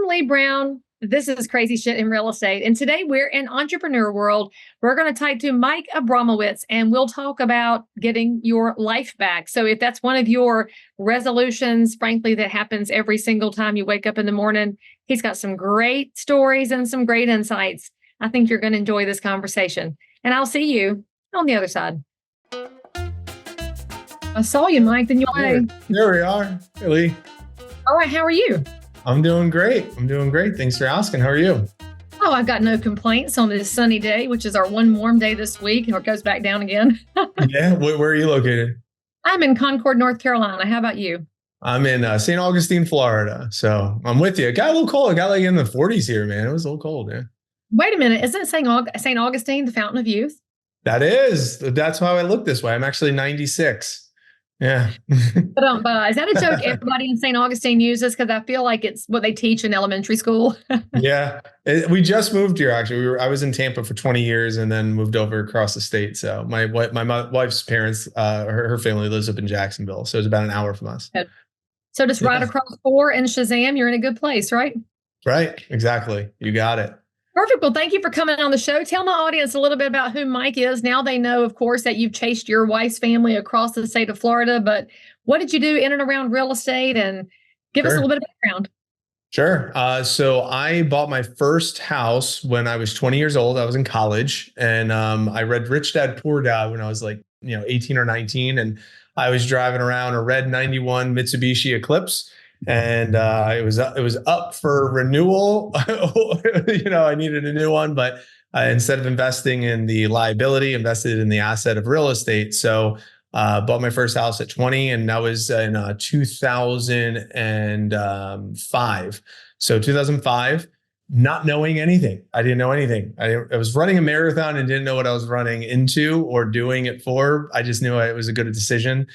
Leigh Brown. This is crazy shit in real estate. And today we're in entrepreneur world. We're going to talk to Mike Abramowitz and we'll talk about getting your life back. So if that's one of your resolutions, frankly, that happens every single time you wake up in the morning, he's got some great stories and some great insights. I think you're going to enjoy this conversation. And I'll see you on the other side. I saw you, Mike. Then there we are. Hey, Leigh. All right. How are you? I'm doing great. Thanks for asking. How are you? Oh, I've got no complaints on this sunny day, which is our one warm day this week, and it goes back down again. Yeah. Where are you located? I'm in Concord, North Carolina. How about you? I'm in St. Augustine, Florida. So I'm with you. It got a little cold. It got like in the 40s here, man. It was a little cold, yeah. Wait a minute. Isn't it St. Augustine, the fountain of youth? That's how I look this way. I'm actually 96. Yeah. Is that a joke everybody in St. Augustine uses? Because I feel like it's what they teach in elementary school. Yeah. We just moved here, actually. I was in Tampa for 20 years and then moved over across the state. So my wife's parents, her family lives up in Jacksonville. So it's about an hour from us. So just right across 4 and Shazam, you're in a good place, right? Right. Exactly. You got it. Perfect. Well, thank you for coming on the show. Tell my audience a little bit about who Mike is. Now they know, of course, that you've chased your wife's family across the state of Florida, but what did you do in and around real estate? And give us a little bit of background. Sure. So I bought my first house when I was 20 years old. I was in college and I read Rich Dad, Poor Dad when I was 18 or 19. And I was driving around a red 91 Mitsubishi Eclipse. And it was up for renewal. I needed a new one, but instead of investing in the liability, invested in the asset of real estate. So bought my first house at 20, and that was in 2005. So 2005, not knowing anything. I didn't know anything. I was running a marathon and didn't know what I was running into or doing it for. I just knew it was a good decision.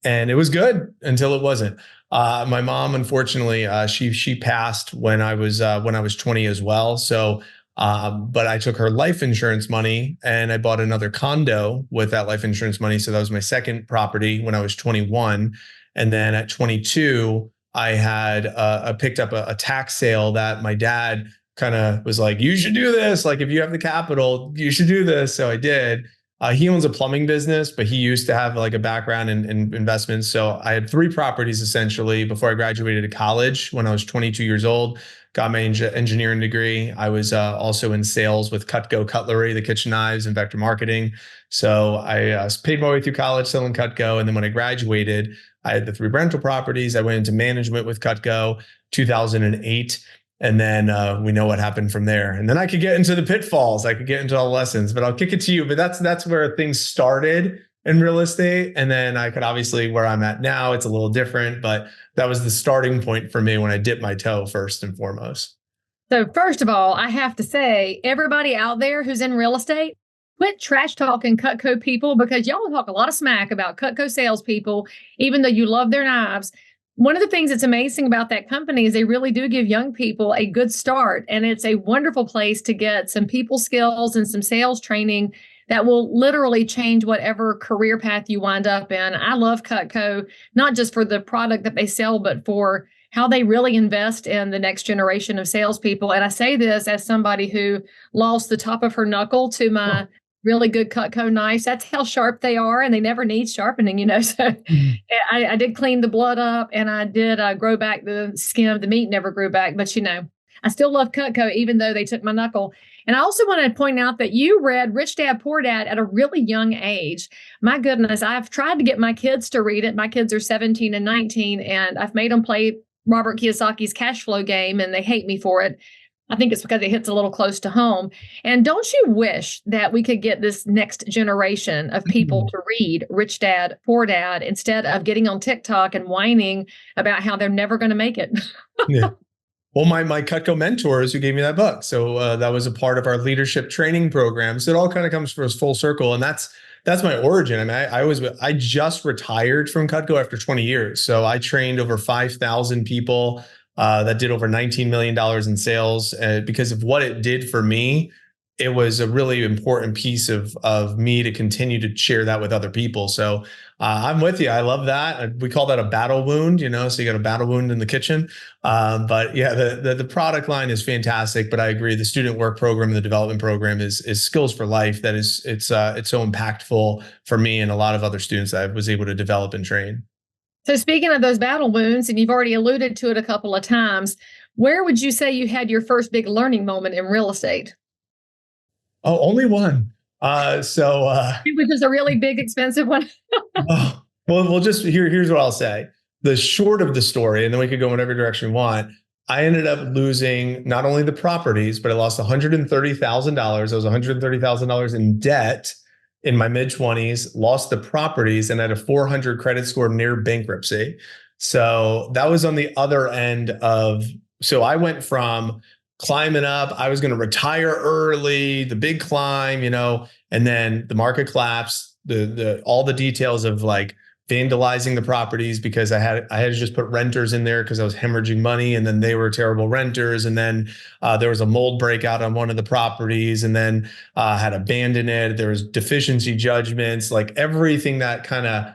And it was good until it wasn't. My mom, unfortunately, she passed when I was 20 as well. So, but I took her life insurance money and I bought another condo with that life insurance money. So that was my second property when I was 21. And then at 22, I had picked up a tax sale that my dad kind of was like, "You should do this. Like, if you have the capital, you should do this." So I did. He owns a plumbing business, but he used to have like a background in investments. So I had 3 properties essentially before I graduated to college when I was 22 years old, got my engineering degree. I was also in sales with Cutco Cutlery, the kitchen knives, and vector marketing. So I paid my way through college selling Cutco. And then when I graduated, I had the 3 rental properties. I went into management with Cutco, 2008. And then we know what happened from there. And then I could get into the pitfalls. I could get into all the lessons, but I'll kick it to you. But that's where things started in real estate. And then I could obviously, where I'm at now, it's a little different, but that was the starting point for me when I dipped my toe first and foremost. So first of all, I have to say, everybody out there who's in real estate, quit trash talking Cutco people, because y'all talk a lot of smack about Cutco salespeople, even though you love their knives. One of the things that's amazing about that company is they really do give young people a good start. And it's a wonderful place to get some people skills and some sales training that will literally change whatever career path you wind up in. I love Cutco, not just for the product that they sell, but for how they really invest in the next generation of salespeople. And I say this as somebody who lost the top of her knuckle to my really good Cutco knives. That's how sharp they are, and they never need sharpening, So I did clean the blood up, and I did grow back the skin. The meat never grew back, but I still love Cutco, even though they took my knuckle. And I also want to point out that you read Rich Dad, Poor Dad at a really young age. My goodness, I've tried to get my kids to read it. My kids are 17 and 19, and I've made them play Robert Kiyosaki's cash flow game, and they hate me for it. I think it's because it hits a little close to home. And don't you wish that we could get this next generation of people to read Rich Dad, Poor Dad, instead of getting on TikTok and whining about how they're never going to make it? Yeah. Well, my Cutco mentors who gave me that book. So that was a part of our leadership training program. So it all kind of comes full circle. And that's my origin. I mean, I just retired from Cutco after 20 years. So I trained over 5,000 people that did over $19 million in sales because of what it did for me. it was a really important piece of me to continue to share that with other people. So I'm with you. I love that. We call that a battle wound, so you got a battle wound in the kitchen. But yeah, the product line is fantastic. But I agree, the student work program and the development program is skills for life. That is, it's so impactful for me and a lot of other students that I was able to develop and train. So speaking of those battle wounds, and you've already alluded to it a couple of times, where would you say you had your first big learning moment in real estate? Oh, only one. It was just a really big, expensive one. Oh, well, just here's what I'll say. The short of the story, and then we could go in whatever direction we want. I ended up losing not only the properties, but I lost $130,000. I was $130,000 in debt in my mid-20s, lost the properties, and had a 400 credit score near bankruptcy. So that was on the other end of, so I went from climbing up, I was going to retire early, the big climb, and then the market collapsed, the all the details of like vandalizing the properties because I had to just put renters in there because I was hemorrhaging money, and then they were terrible renters, and then there was a mold breakout on one of the properties, and then had abandoned it. There was deficiency judgments, like everything that kind of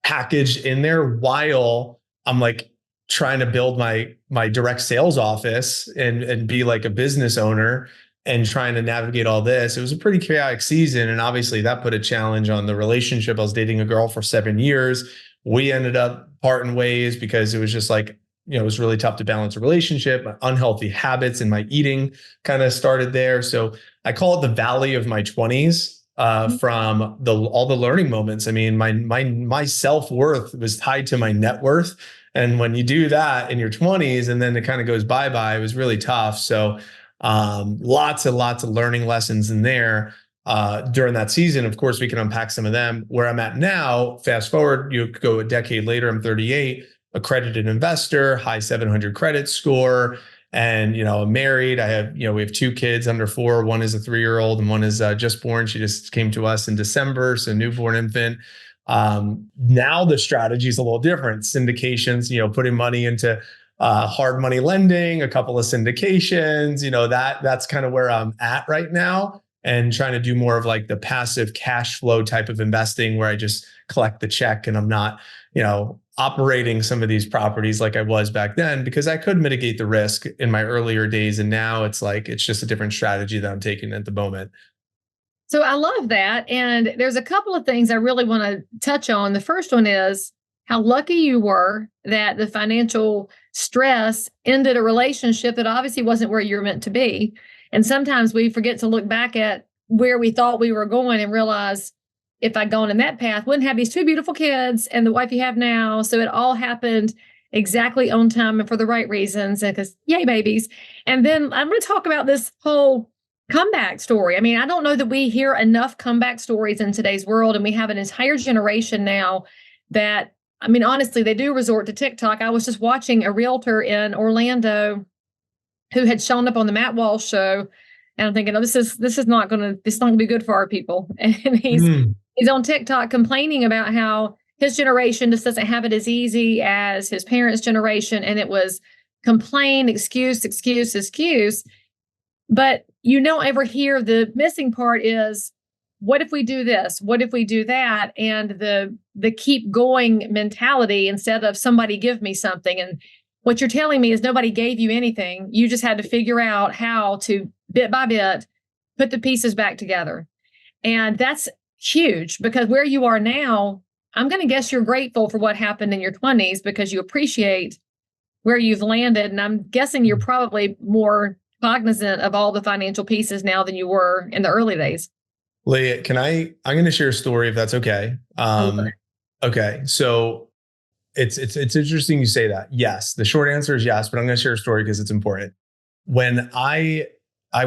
packaged in there while I'm like trying to build my direct sales office and be like a business owner and trying to navigate all this. It was a pretty chaotic season. And obviously that put a challenge on the relationship. I was dating a girl for 7 years. We ended up parting ways because it was just like, it was really tough to balance a relationship. My unhealthy habits and my eating kind of started there. So I call it the valley of my 20s. From all the learning moments. I mean, my self-worth was tied to my net worth. And when you do that in your 20s and then it kind of goes bye-bye, it was really tough. So lots and lots of learning lessons in there during that season. Of course, we can unpack some of them. Where I'm at now, fast forward, you go a decade later, I'm 38, accredited investor, high 700 credit score. And, I'm married. I have, we have 2 kids under 4. One is a 3-year-old and one is just born. She just came to us in December. So newborn infant. Now the strategy is a little different. Syndications, putting money into hard money lending, a couple of syndications, that's kind of where I'm at right now, and trying to do more of like the passive cash flow type of investing where I just collect the check and I'm not, operating some of these properties like I was back then, because I could mitigate the risk in my earlier days. And now it's just a different strategy that I'm taking at the moment. So I love that. And there's a couple of things I really want to touch on. The first one is how lucky you were that the financial stress ended a relationship that obviously wasn't where you were meant to be. And sometimes we forget to look back at where we thought we were going and realize, if I'd gone in that path, wouldn't have these 2 beautiful kids and the wife you have now. So it all happened exactly on time and for the right reasons. And because yay, babies. And then I'm going to talk about this whole comeback story. I mean, I don't know that we hear enough comeback stories in today's world. And we have an entire generation now that, I mean, honestly, they do resort to TikTok. I was just watching a realtor in Orlando who had shown up on the Matt Walsh show. And I'm thinking, oh, this is not going to be good for our people. And he's on TikTok complaining about how his generation just doesn't have it as easy as his parents' generation. And it was complain, excuse. But you don't ever hear the missing part is, what if we do this? What if we do that? And the keep going mentality instead of somebody give me something. And what you're telling me is nobody gave you anything. You just had to figure out how to, bit by bit, put the pieces back together. And that's huge, because where you are now, I'm going to guess you're grateful for what happened in your 20s because you appreciate where you've landed. And I'm guessing you're probably more cognizant of all the financial pieces now than you were in the early days. Leigh, I'm going to share a story if that's okay. Okay. So it's interesting you say that. Yes. The short answer is yes, but I'm going to share a story because it's important. When I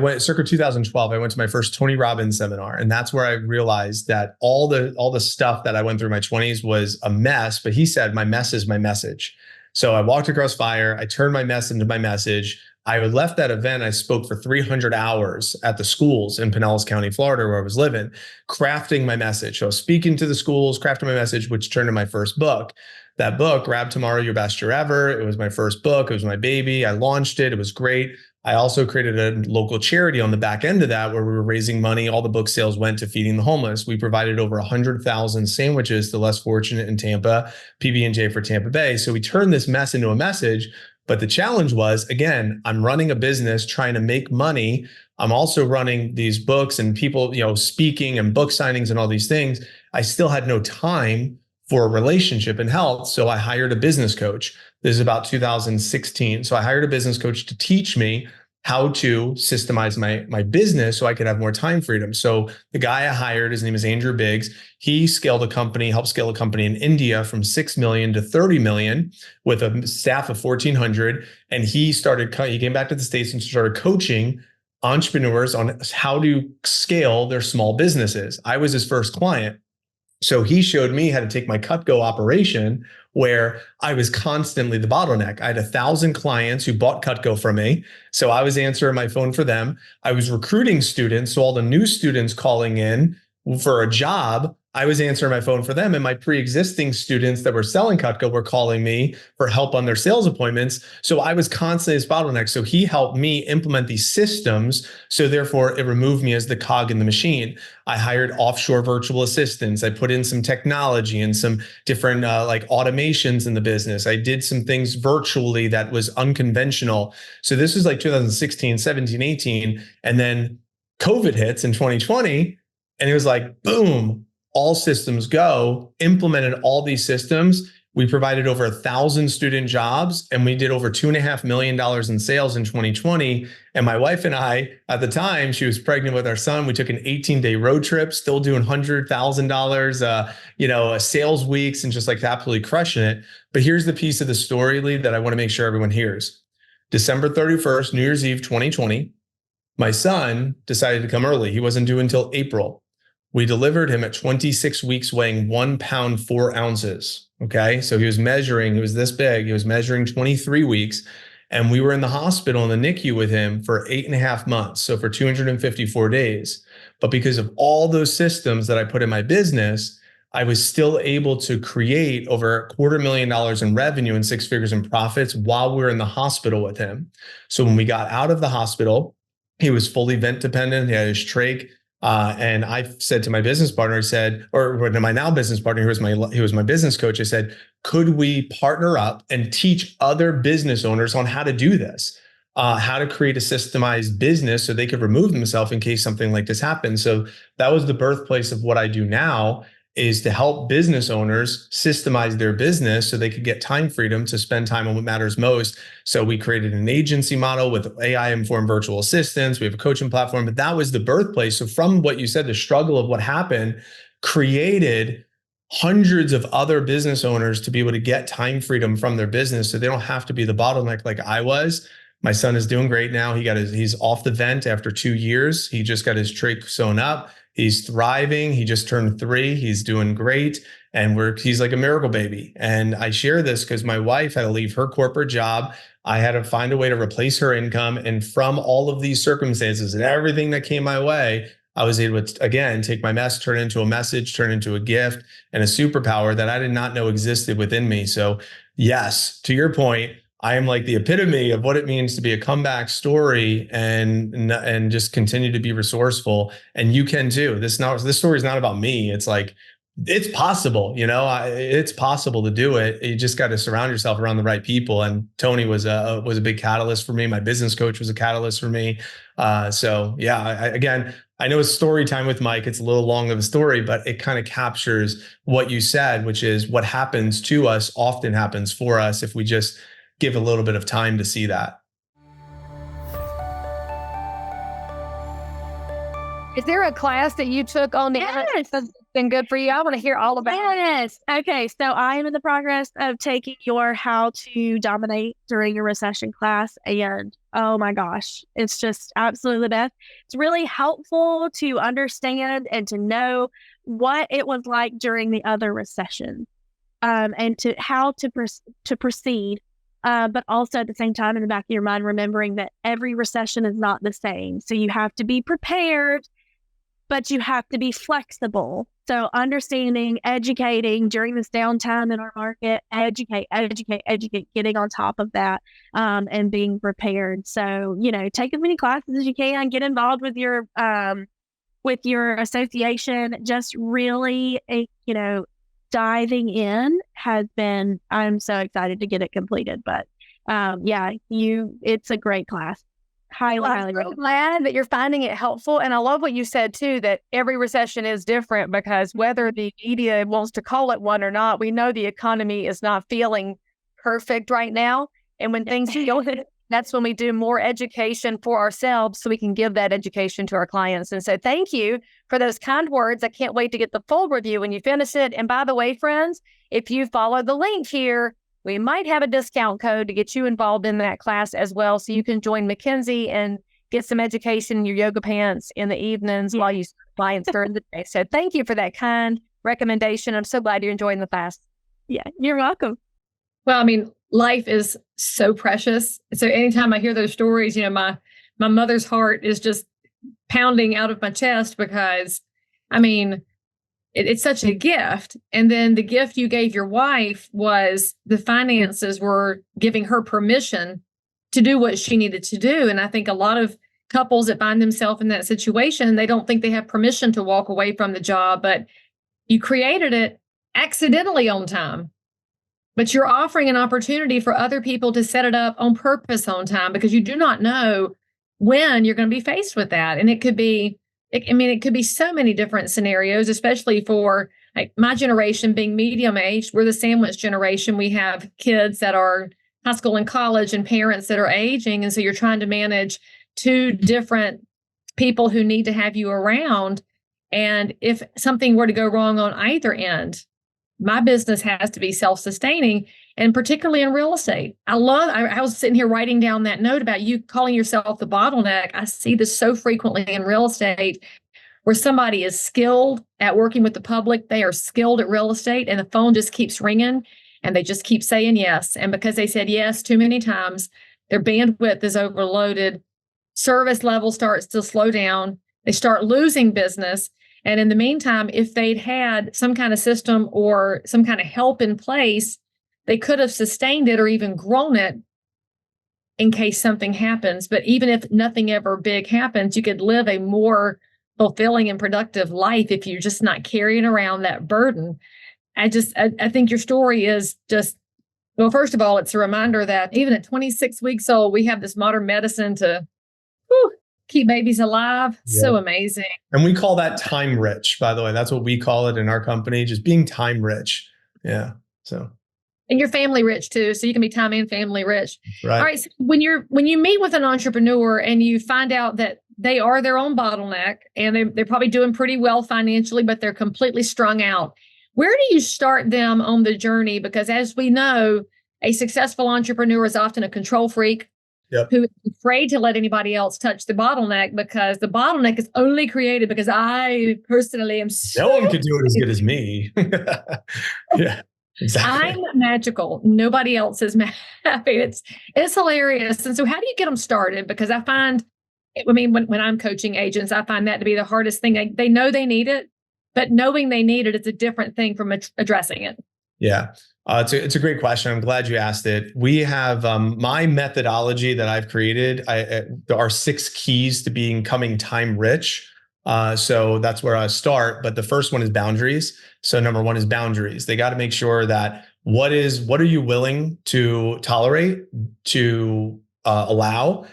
went circa 2012, I went to my first Tony Robbins seminar. And that's where I realized that all the stuff that I went through in my 20s was a mess. But he said, my mess is my message. So I walked across fire. I turned my mess into my message. I left that event. I spoke for 300 hours at the schools in Pinellas County, Florida, where I was living, crafting my message. So I was speaking to the schools, crafting my message, which turned into my first book. That book, Grab Tomorrow, Your Best Year Ever. It was my first book. It was my baby. I launched it. It was great. I also created a local charity on the back end of that where we were raising money. All the book sales went to feeding the homeless. We provided over 100,000 sandwiches to less fortunate in Tampa, PB&J for Tampa Bay. So we turned this mess into a message. But the challenge was, again, I'm running a business trying to make money. I'm also running these books and people, speaking and book signings and all these things. I still had no time for a relationship and health. So I hired a business coach. This is about 2016. So I hired a business coach to teach me how to systemize my business so I could have more time freedom. So the guy I hired, his name is Andrew Biggs. He helped scale a company in India from 6 million to 30 million with a staff of 1,400. And he came back to the States and started coaching entrepreneurs on how to scale their small businesses. I was his first client. So he showed me how to take my Cutco operation where I was constantly the bottleneck. I had 1,000 clients who bought Cutco from me. So I was answering my phone for them. I was recruiting students. So all the new students calling in for a job, I was answering my phone for them. And my pre-existing students that were selling Cutco were calling me for help on their sales appointments. So I was constantly this bottleneck. So he helped me implement these systems. So therefore it removed me as the cog in the machine. I hired offshore virtual assistants. I put in some technology and some different automations in the business. I did some things virtually that was unconventional. So this was like 2016, 17, 18. And then COVID hits in 2020. And it was like, boom, all systems go, implemented all these systems. We provided over 1,000 student jobs and we did over $2.5 million in sales in 2020. And my wife and I, at the time, she was pregnant with our son. We took an 18-day road trip, still doing $100,000, sales weeks and just like absolutely crushing it. But here's the piece of the story, Leigh, that I want to make sure everyone hears. December 31st, New Year's Eve, 2020, my son decided to come early. He wasn't due until April. We delivered him at 26 weeks, weighing 1 pound, 4 ounces. Okay. So he was this big. He was measuring 23 weeks. And we were in the hospital in the NICU with him for 8.5 months. So for 254 days. But because of all those systems that I put in my business, I was still able to create over $250,000 in revenue and 6 figures in profits while we were in the hospital with him. So when we got out of the hospital, he was fully vent dependent. He had his trach. And I said to my business partner, or to my now business partner, he was my business coach. I said, could we partner up and teach other business owners on how to do this, how to create a systemized business so they could remove themselves in case something like this happens. So that was the birthplace of what I do now, is to help business owners systemize their business so they could get time freedom to spend time on what matters most. So we created an agency model with AI-informed virtual assistants. We have a coaching platform, but that was the birthplace. So from what you said, the struggle of what happened created hundreds of other business owners to be able to get time freedom from their business so they don't have to be the bottleneck like I was. My son is doing great now. He's off the vent after 2 years. He just got his trach sewn up. He's thriving. He just turned 3. He's doing great. And he's like a miracle baby. And I share this because my wife had to leave her corporate job. I had to find a way to replace her income. And from all of these circumstances and everything that came my way, I was able to, again, take my mess, turn it into a message, turn it into a gift and a superpower that I did not know existed within me. So yes, to your point, I am like the epitome of what it means to be a comeback story and just continue to be resourceful. And you can too. This story is not about me. It's like, it's possible, it's possible to do it. You just got to surround yourself around the right people. And Tony was a big catalyst for me. My business coach was a catalyst for me. So yeah, I know it's story time with Mike. It's a little long of a story, but it kind of captures what you said, which is what happens to us often happens for us if we just give a little bit of time to see that. Is there a class that you took on the Yes. that's been good for you? I want to hear all about it. Yes. Okay. So I am in the progress of taking your How to Dominate During a Recession class. And oh my gosh, it's just absolutely the best. It's really helpful to understand and to know what it was like during the other recession, and to how to proceed. But also at the same time, in the back of your mind, remembering that every recession is not the same. So you have to be prepared, but you have to be flexible. So understanding, educating during this downtime in our market, educate, getting on top of that, and being prepared. So, take as many classes as you can, get involved with your association. Just really, diving in has been, I'm so excited to get it completed. But it's a great class. Highly I'm so recommend. glad that you're finding it helpful. And I love what you said too, that every recession is different, because whether the media wants to call it one or not, we know the economy is not feeling perfect right now. And when things feel, that's when we do more education for ourselves so we can give that education to our clients. And so thank you for those kind words. I can't wait to get the full review when you finish it. And by the way, friends, if you follow the link here, we might have a discount code to get you involved in that class as well. So you can join Mackenzie and get some education in your yoga pants in the evenings while you serve clients during the day. So thank you for that kind recommendation. I'm so glad you're enjoying the class. Yeah, you're welcome. Well, I mean, life is so precious. So anytime I hear those stories, my mother's heart is just pounding out of my chest, because, I mean, it's such a gift. And then the gift you gave your wife was the finances were giving her permission to do what she needed to do. And I think a lot of couples that find themselves in that situation, they don't think they have permission to walk away from the job, but you created it accidentally on time. But you're offering an opportunity for other people to set it up on purpose on time, because you do not know when you're going to be faced with that. And it could be so many different scenarios, especially for my generation being medium aged. We're the sandwich generation. We have kids that are high school and college and parents that are aging. And so you're trying to manage two different people who need to have you around. And if something were to go wrong on either end, my business has to be self-sustaining, and particularly in real estate. I was sitting here writing down that note about you calling yourself the bottleneck. I see this so frequently in real estate, where somebody is skilled at working with the public. They are skilled at real estate, and the phone just keeps ringing and they just keep saying yes. And because they said yes too many times, their bandwidth is overloaded. Service level starts to slow down. They start losing business. And in the meantime, if they'd had some kind of system or some kind of help in place, they could have sustained it or even grown it in case something happens. But even if nothing ever big happens, you could live a more fulfilling and productive life if you're just not carrying around that burden. I think your story is just, well, first of all, it's a reminder that even at 26 weeks old, we have this modern medicine to keep babies alive. Yeah. So amazing. And we call that time rich, by the way. That's what we call it in our company, just being time rich. Yeah. So. And you're family rich too. So you can be time and family rich. Right. All right. So when you meet with an entrepreneur and you find out that they are their own bottleneck and they're probably doing pretty well financially, but they're completely strung out, where do you start them on the journey? Because as we know, a successful entrepreneur is often a control freak. Yep. Who is afraid to let anybody else touch the bottleneck, because the bottleneck is only created because I personally am no one could do it as good as me. Yeah, exactly. I'm magical. Nobody else is it's hilarious. And so how do you get them started? Because I find, when I'm coaching agents, I find that to be the hardest thing. They know they need it, but knowing they need it is a different thing from addressing it. Yeah. It's a great question. I'm glad you asked it. We have my methodology that I've created. There are 6 keys to becoming time rich. So that's where I start. But the first one is boundaries. So number 1 is boundaries. They got to make sure that what are you willing to tolerate, to allow?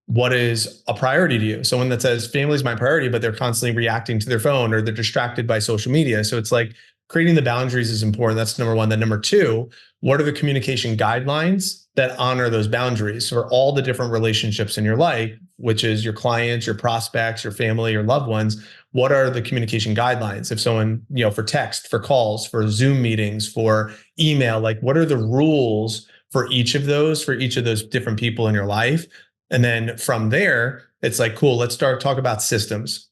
What is a priority to you? Someone that says family is my priority, but they're constantly reacting to their phone or they're distracted by social media. So it's like, creating the boundaries is important. That's number 1. Then number 2, what are the communication guidelines that honor those boundaries for all the different relationships in your life, which is your clients, your prospects, your family, your loved ones? What are the communication guidelines? If someone, for text, for calls, for Zoom meetings, for email, like what are the rules for each of those different people in your life? And then from there, it's like, cool, let's talk about systems.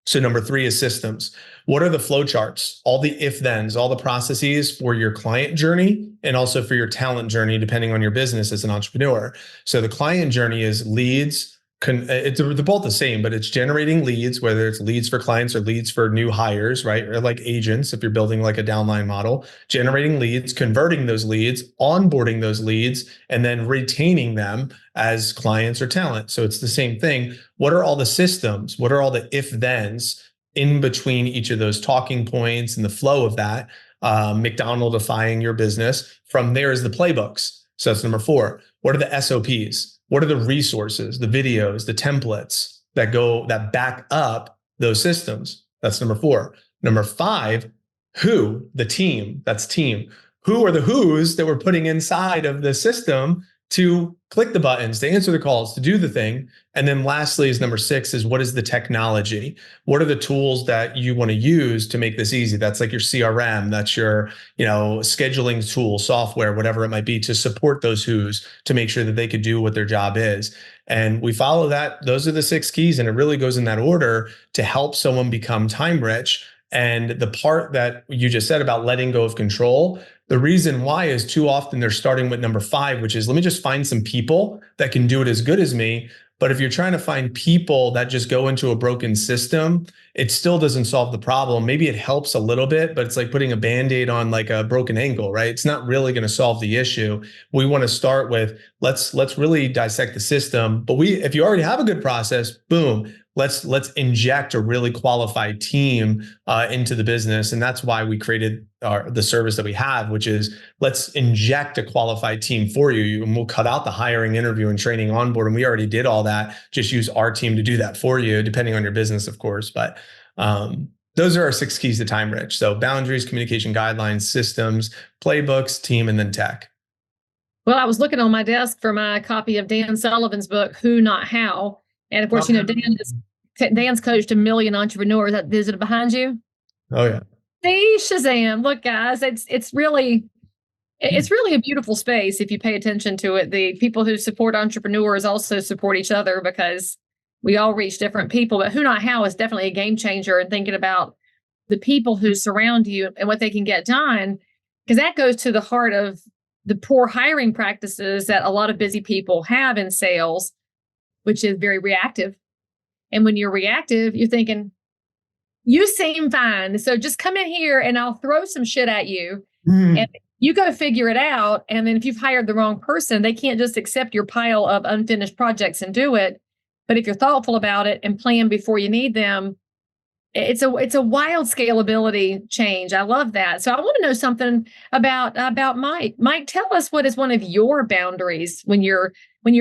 So number 3 is systems. What are the flow charts, all the if-thens, all the processes for your client journey and also for your talent journey, depending on your business as an entrepreneur? So the client journey is leads, they're both the same, but it's generating leads, whether it's leads for clients or leads for new hires, right? Or like agents, if you're building like a downline model, generating leads, converting those leads, onboarding those leads, and then retaining them as clients or talent. So it's the same thing. What are all the systems? What are all the if-thens in between each of those talking points and the flow of that? McDonaldifying your business. From there is the playbooks. So that's number 4. What are the SOPs? What are the resources, the videos, the templates that back up those systems? That's number 4. Number 5, who? The team. That's team. Who are the who's that we're putting inside of the system to click the buttons, to answer the calls, to do the thing? And then lastly is number 6 is what is the technology? What are the tools that you want to use to make this easy? That's like your CRM, that's your, scheduling tool, software, whatever it might be, to support those who's, to make sure that they could do what their job is. And we follow that. Those are the 6 keys, and it really goes in that order to help someone become time rich. And the part that you just said about letting go of control, the reason why is too often they're starting with number 5, which is let me just find some people that can do it as good as me. But if you're trying to find people that just go into a broken system, it still doesn't solve the problem. Maybe it helps a little bit, but it's like putting a Band-Aid on like a broken ankle, right? It's not really going to solve the issue. We want to start with, let's really dissect the system. But if you already have a good process, boom, let's inject a really qualified team into the business. And that's why we created the service that we have, which is let's inject a qualified team for you. And we'll cut out the hiring, interview, and training onboard. And we already did all that. Just use our team to do that for you, depending on your business, of course. But those are our 6 keys to time rich. So boundaries, communication guidelines, systems, playbooks, team, and then tech. Well, I was looking on my desk for my copy of Dan Sullivan's book, Who Not How. And of course, Dan's coached 1 million entrepreneurs. Is it behind you? Oh yeah. See, Shazam! Look, guys, it's really a beautiful space if you pay attention to it. The people who support entrepreneurs also support each other because we all reach different people. But Who Not How is definitely a game changer in thinking about the people who surround you and what they can get done, because that goes to the heart of the poor hiring practices that a lot of busy people have in sales, which is very reactive. And when you're reactive, you're thinking, you seem fine, so just come in here and I'll throw some shit at you. And you go figure it out. And then if you've hired the wrong person, they can't just accept your pile of unfinished projects and do it. But if you're thoughtful about it and plan before you need them, it's a wild scalability change. I love that. So I want to know something about Mike. Mike, tell us what is one of your boundaries when you're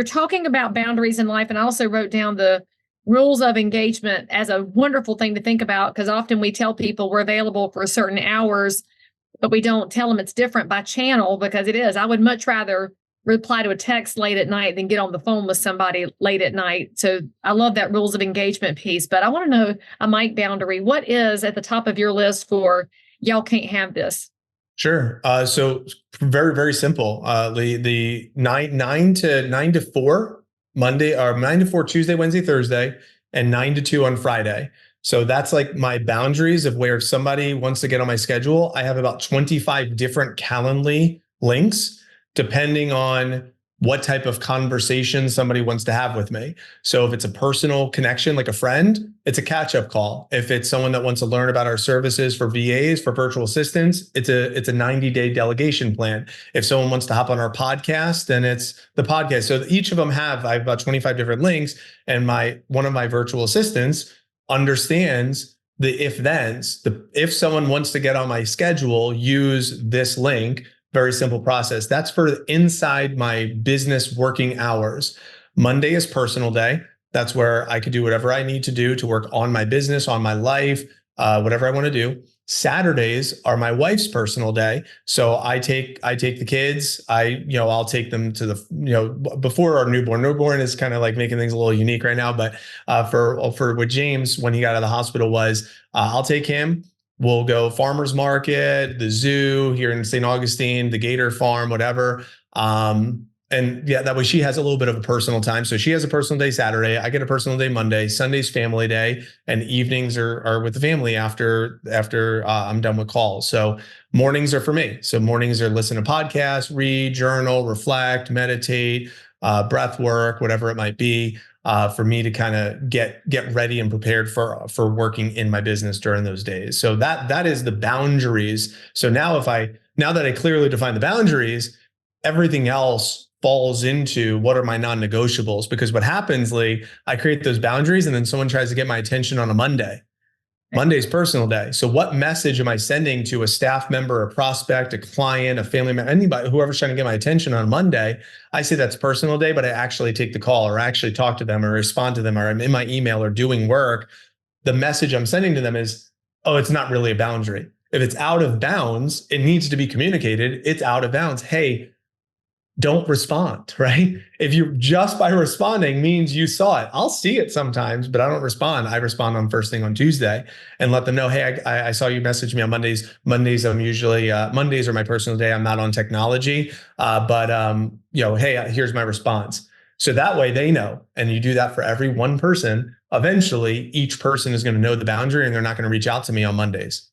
talking about boundaries in life. And I also wrote down the rules of engagement as a wonderful thing to think about, because often we tell people we're available for certain hours, but we don't tell them it's different by channel, because it is. I would much rather reply to a text late at night than get on the phone with somebody late at night. So I love that rules of engagement piece. But I want to know a Mike boundary. What is at the top of your list for y'all can't have this? Sure. So very, very simple. Leigh, the 9 to 4 Monday, or 9 to 4 Tuesday, Wednesday, Thursday, and 9 to 2 on Friday. So that's like my boundaries of where if somebody wants to get on my schedule, I have about 25 different Calendly links, depending on what type of conversation somebody wants to have with me. So if it's a personal connection, like a friend, it's a catch-up call. If it's someone that wants to learn about our services for VAs, for virtual assistants, it's a 90-day delegation plan. If someone wants to hop on our podcast, then it's the podcast. So each of them I have about 25 different links, and one of my virtual assistants understands the if-thens. If someone wants to get on my schedule, use this link. Very simple process. That's for inside my business working hours. Monday is personal day. That's where I could do whatever I need to do to work on my business, on my life, whatever I want to do. Saturdays are my wife's personal day. So I take the kids. I'll take them to the, before our newborn. Newborn is kind of like making things a little unique right now. But for with James, when he got out of the hospital, I'll take him. We'll go farmer's market, the zoo here in St. Augustine, the Gator Farm, whatever. And yeah, that way she has a little bit of a personal time. So she has a personal day Saturday. I get a personal day Monday. Sunday's family day, and evenings are with the family after I'm done with calls. So mornings are for me. So mornings are listen to podcasts, read, journal, reflect, meditate, breath work, whatever it might be, for me to kind of get ready and prepared for working in my business during those days. So that is the boundaries. So now that I clearly define the boundaries, everything else falls into what are my non-negotiables. Because what happens, Leigh, I create those boundaries and then someone tries to get my attention on a Monday. Monday's personal day. So what message am I sending to a staff member, a prospect, a client, a family member, anybody, whoever's trying to get my attention on Monday? I say that's personal day, but I actually take the call or I actually talk to them or respond to them or I'm in my email or doing work. The message I'm sending to them is, oh, it's not really a boundary. If it's out of bounds, it needs to be communicated. It's out of bounds. Hey, don't respond, right? If you just by responding means you saw it, I'll see it sometimes, but I don't respond. I respond on first thing on Tuesday and let them know, hey, I saw you message me on Mondays. I'm usually, Mondays are my personal day. I'm not on technology, but hey, here's my response. So that way they know, and you do that for every one person. Eventually, each person is going to know the boundary and they're not going to reach out to me on Mondays.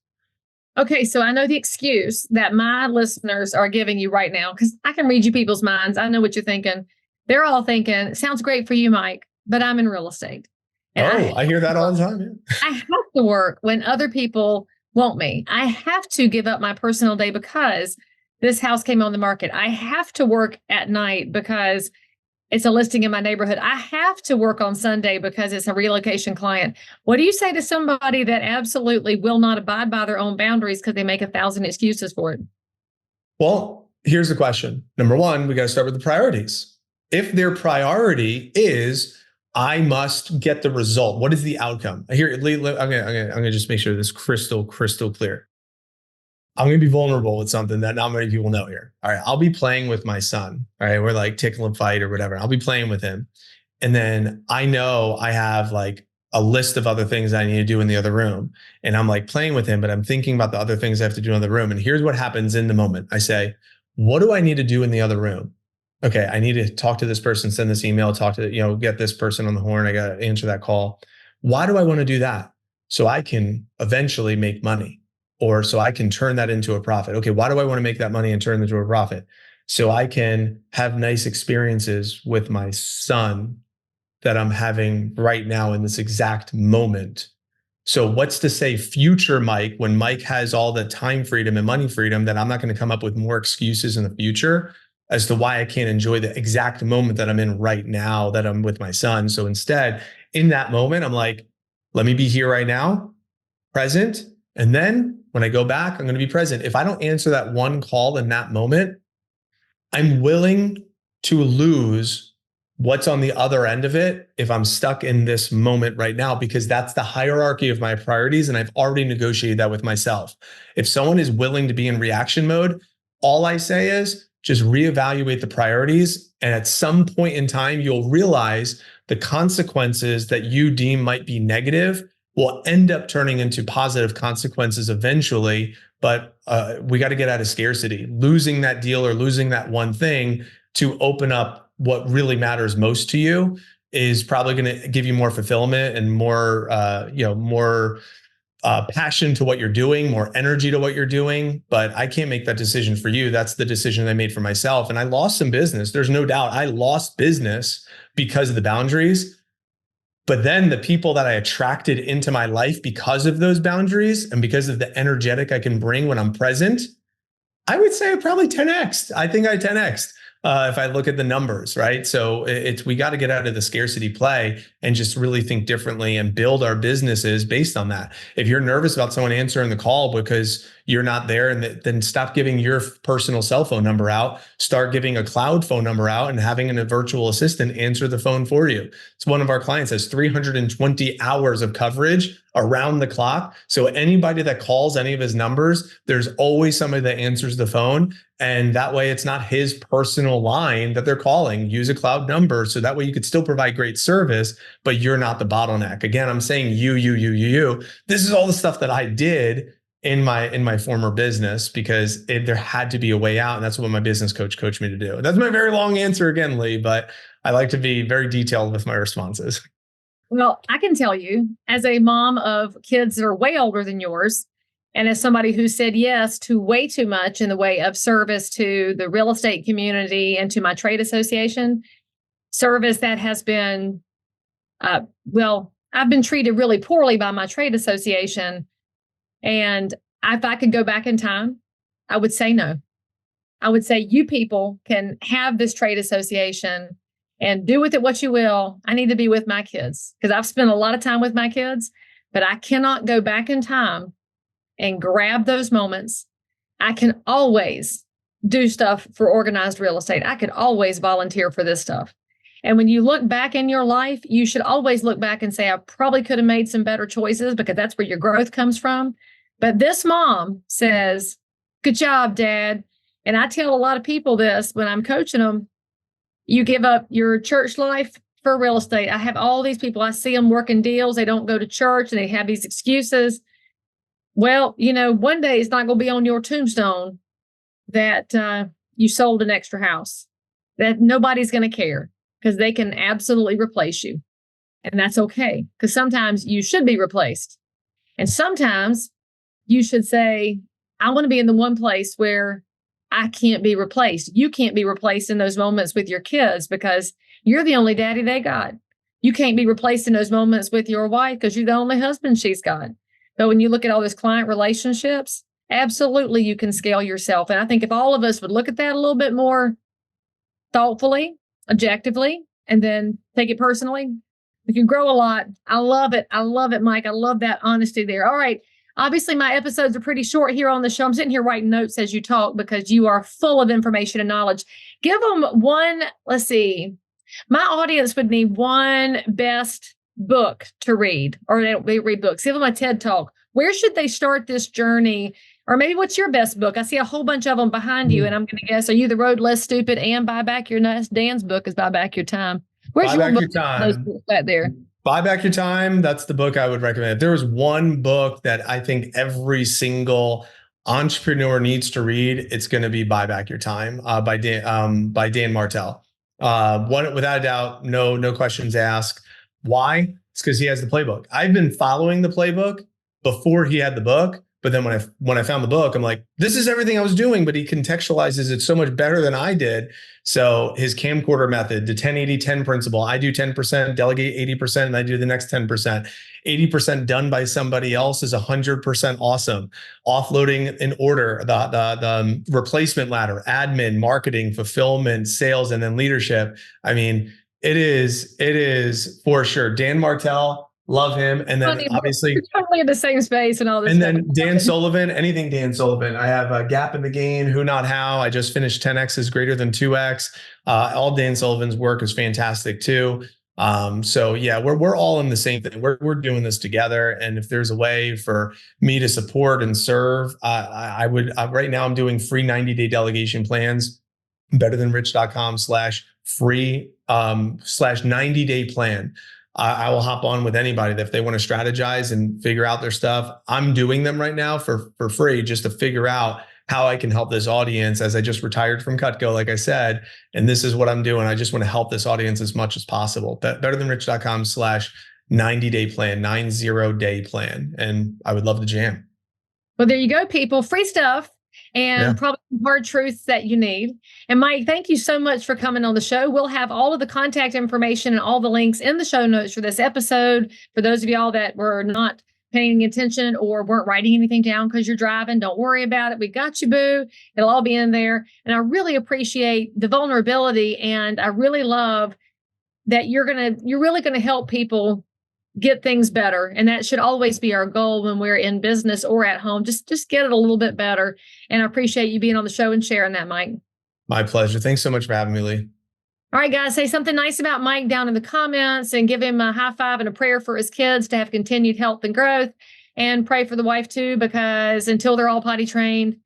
Okay, so I know the excuse that my listeners are giving you right now, because I can read you people's minds. I know what you're thinking. They're all thinking, sounds great for you, Mike, but I'm in real estate. And I hear that all the time. Yeah. I have to work when other people want me. I have to give up my personal day because this house came on the market. I have to work at night because it's a listing in my neighborhood. I have to work on Sunday because it's a relocation client. What do you say to somebody that absolutely will not abide by their own boundaries because they make 1,000 excuses for it? Well, here's the question. Number one, we got to start with the priorities. If their priority is, I must get the result, what is the outcome? Here, Leigh, I'm gonna just make sure this is crystal clear. I'm going to be vulnerable with something that not many people know here. All right. I'll be playing with my son. All right. We're like tickle and fight or whatever. I'll be playing with him. And then I know I have like a list of other things I need to do in the other room. And I'm like playing with him, but I'm thinking about the other things I have to do in the room. And here's what happens in the moment. I say, what do I need to do in the other room? Okay. I need to talk to this person, send this email, talk to, get this person on the horn. I got to answer that call. Why do I want to do that? So I can eventually make money. Or so I can turn that into a profit. Okay, why do I want to make that money and turn it into a profit? So I can have nice experiences with my son that I'm having right now in this exact moment. So what's to say future Mike, when Mike has all the time freedom and money freedom, that I'm not going to come up with more excuses in the future as to why I can't enjoy the exact moment that I'm in right now that I'm with my son. So instead, in that moment, I'm like, let me be here right now, present. And then when I go back, I'm going to be present. If I don't answer that one call in that moment, I'm willing to lose what's on the other end of it if I'm stuck in this moment right now, because that's the hierarchy of my priorities. And I've already negotiated that with myself. If someone is willing to be in reaction mode, all I say is just reevaluate the priorities. And at some point in time, you'll realize the consequences that you deem might be negative will end up turning into positive consequences eventually. But we got to get out of scarcity. Losing that deal or losing that one thing to open up what really matters most to you is probably going to give you more fulfillment and more, more passion to what you're doing, more energy to what you're doing. But I can't make that decision for you. That's the decision I made for myself. And I lost some business. There's no doubt I lost business because of the boundaries. But then the people that I attracted into my life because of those boundaries and because of the energetic I can bring when I'm present, I would say I probably 10x'd. I think I 10x'd if I look at the numbers, right? So we got to get out of the scarcity play and just really think differently and build our businesses based on that. If you're nervous about someone answering the call because you're not there, and then stop giving your personal cell phone number out, start giving a cloud phone number out and having a virtual assistant answer the phone for you. It's one of our clients has 320 hours of coverage around the clock. So anybody that calls any of his numbers, there's always somebody that answers the phone. And that way it's not his personal line that they're calling. Use a cloud number. So that way you could still provide great service, but you're not the bottleneck. Again, I'm saying you. This is all the stuff that I did in my former business because there had to be a way out. And that's what my business coach coached me to do. That's my very long answer again, Leigh, but I like to be very detailed with my responses. Well, I can tell you, as a mom of kids that are way older than yours, and as somebody who said yes to way too much in the way of service to the real estate community and to my trade association, service that has been, I've been treated really poorly by my trade association. And if I could go back in time, I would say no. I would say you people can have this trade association and do with it what you will. I need to be with my kids because I've spent a lot of time with my kids, but I cannot go back in time and grab those moments. I can always do stuff for organized real estate. I could always volunteer for this stuff. And when you look back in your life, you should always look back and say, I probably could have made some better choices because that's where your growth comes from. But this mom says, good job, Dad. And I tell a lot of people this when I'm coaching them, you give up your church life for real estate. I have all these people, I see them working deals. They don't go to church and they have these excuses. Well, one day it's not going to be on your tombstone that you sold an extra house, that nobody's going to care because they can absolutely replace you. And that's okay, because sometimes you should be replaced. And sometimes you should say, I want to be in the one place where I can't be replaced. You can't be replaced in those moments with your kids because you're the only daddy they got. You can't be replaced in those moments with your wife because you're the only husband she's got. But when you look at all those client relationships, absolutely you can scale yourself. And I think if all of us would look at that a little bit more thoughtfully, objectively, and then take it personally, we can grow a lot. I love it. I love it, Mike. I love that honesty there. All right. Obviously, my episodes are pretty short here on the show. I'm sitting here writing notes as you talk because you are full of information and knowledge. Give them one, let's see. My audience would need one best book to read, or they don't read books. Give them a TED Talk. Where should they start this journey? Or maybe what's your best book? I see a whole bunch of them behind you, and I'm going to guess, are you The Road Less Stupid and Buy Back Your Time? Dan's book is Buy Back Your Time. Where's Buy your Back book? Your Time. Those books out there. Buy Back Your Time. That's the book I would recommend. If there was one book that I think every single entrepreneur needs to read, it's going to be Buy Back Your Time by Dan Martell. One, without a doubt, no questions asked. Why? It's because he has the playbook. I've been following the playbook before he had the book. But then when I found the book, I'm like, this is everything I was doing, but he contextualizes it so much better than I did. So his camcorder method, the 10-80-10 principle, I do 10%, delegate 80%, and I do the next 10%. 80% done by somebody else is 100% awesome. Offloading in order, the replacement ladder, admin, marketing, fulfillment, sales, and then leadership. I mean, it is for sure. Dan Martell, love him. And then obviously we're totally in the same space and all this. And stuff. then Dan Sullivan, anything Dan Sullivan. I have a Gap in the Gain, Who Not How. I just finished 10X is greater than 2X. All Dan Sullivan's work is fantastic too. So yeah, we're all in the same thing. We're doing this together. And if there's a way for me to support and serve, I would, right now I'm doing free 90-day delegation plans, betterthanrich.com/free/90-day plan. I will hop on with anybody that if they want to strategize and figure out their stuff. I'm doing them right now for free just to figure out how I can help this audience, as I just retired from Cutco, like I said, and this is what I'm doing. I just want to help this audience as much as possible. betterthanrich.com/90-day plan, 90-day plan. And I would love to jam. Well, there you go, people. Free stuff. And probably some hard truths that you need. And Mike, thank you so much for coming on the show. We'll have all of the contact information and all the links in the show notes for this episode. For those of y'all that were not paying attention or weren't writing anything down because you're driving, don't worry about it. We got you, boo. It'll all be in there. And I really appreciate the vulnerability. And I really love that you're really going to help people get things better. And that should always be our goal when we're in business or at home. Just get it a little bit better. And I appreciate you being on the show and sharing that, Mike. My pleasure. Thanks so much for having me, Leigh. All right, guys, say something nice about Mike down in the comments and give him a high five and a prayer for his kids to have continued health and growth, and pray for the wife too, because until they're all potty trained,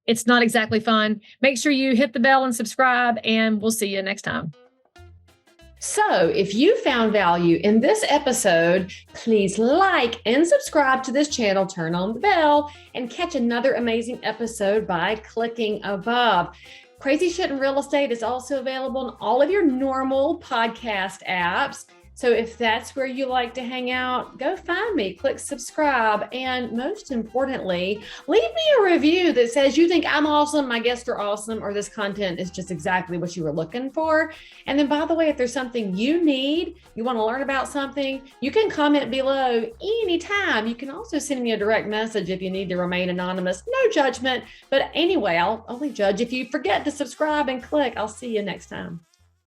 it's not exactly fun. Make sure you hit the bell and subscribe, and we'll see you next time. So if you found value in this episode, please like and subscribe to this channel, turn on the bell, and catch another amazing episode by clicking above. Crazy Shit in Real Estate is also available on all of your normal podcast apps. So if that's where you like to hang out, go find me, click subscribe. And most importantly, leave me a review that says you think I'm awesome, my guests are awesome, or this content is just exactly what you were looking for. And then, by the way, if there's something you need, you want to learn about something, you can comment below anytime. You can also send me a direct message if you need to remain anonymous. No judgment. But anyway, I'll only judge if you forget to subscribe and click. I'll see you next time.